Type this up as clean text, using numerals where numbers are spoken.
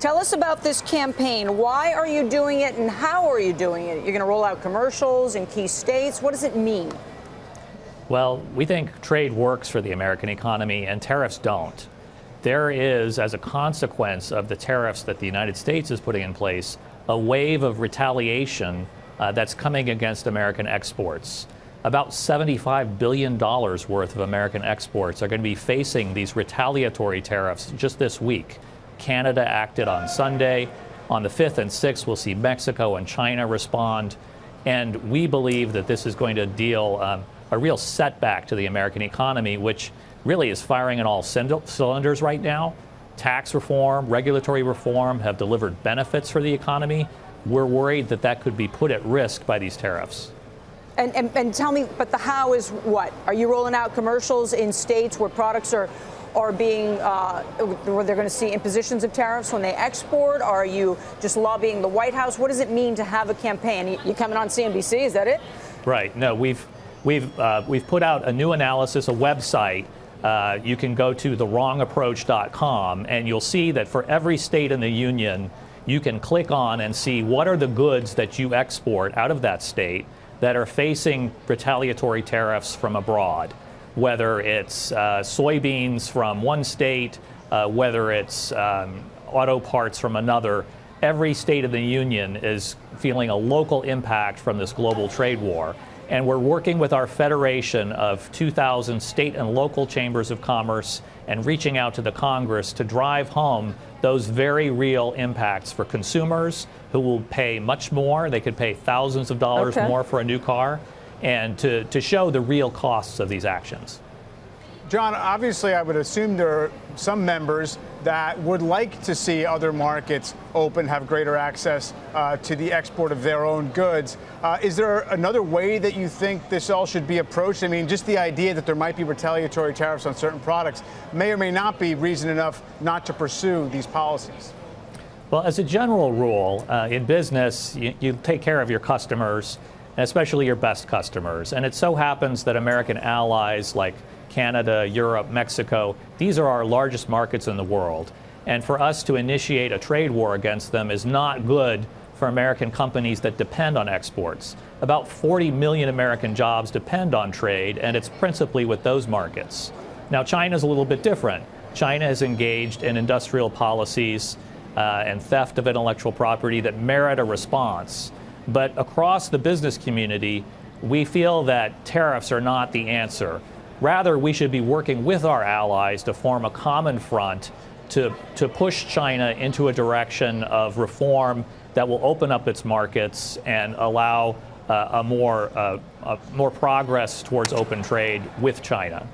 Tell us about this campaign. Why are you doing it and how are you doing it? You're going to roll out commercials in key states. What does it mean? Well, we think trade works for the American economy and tariffs don't. There is, as a consequence of the tariffs that the United States is putting in place, a wave of retaliation that's coming against American exports. About $75 billion worth of American exports are going to be facing these retaliatory tariffs just this week. Canada acted on Sunday. On the 5th and 6th, we'll see Mexico and China respond. And we believe that this is going to deal a real setback to the American economy, which really is firing on all cylinders right now. Tax reform, regulatory reform have delivered benefits for the economy. We're worried that that could be put at risk by these tariffs. And tell me, but the how is what? Are you rolling out commercials in states where products are being, where they're going to see impositions of tariffs when they export? Are you just lobbying the White House? What does it mean to have a campaign? You coming on CNBC? Is that it? Right. No, we've put out a new analysis, a website. You can go to thewrongapproach.com, and you'll see that for every state in the union, you can click on and see what are the goods that you export out of that state that are facing retaliatory tariffs from abroad. Whether it's soybeans from one state, whether it's auto parts from another, every state of the union is feeling a local impact from this global trade war. And we're working with our federation of 2,000 state and local chambers of commerce and reaching out to the Congress to drive home those very real impacts for consumers who will pay much more. They could pay thousands of dollars more for a new car, and to show the real costs of these actions. John, obviously, I would assume there are some members that would like to see other markets open, have greater access to the export of their own goods. Is there another way that you think this all should be approached? I mean, just the idea that there might be retaliatory tariffs on certain products may or may not be reason enough not to pursue these policies. Well, as a general rule, in business, you take care of your customers, and especially your best customers. And it so happens that American allies like Canada, Europe, Mexico, these are our largest markets in the world. And for us to initiate a trade war against them is not good for American companies that depend on exports. About 40 million American jobs depend on trade, and it's principally with those markets. Now, China's a little bit different. China has engaged in industrial policies and theft of intellectual property that merit a response. But across the business community, we feel that tariffs are not the answer. Rather, we should be working with our allies to form a common front to push China into a direction of reform that will open up its markets and allow more progress towards open trade with China.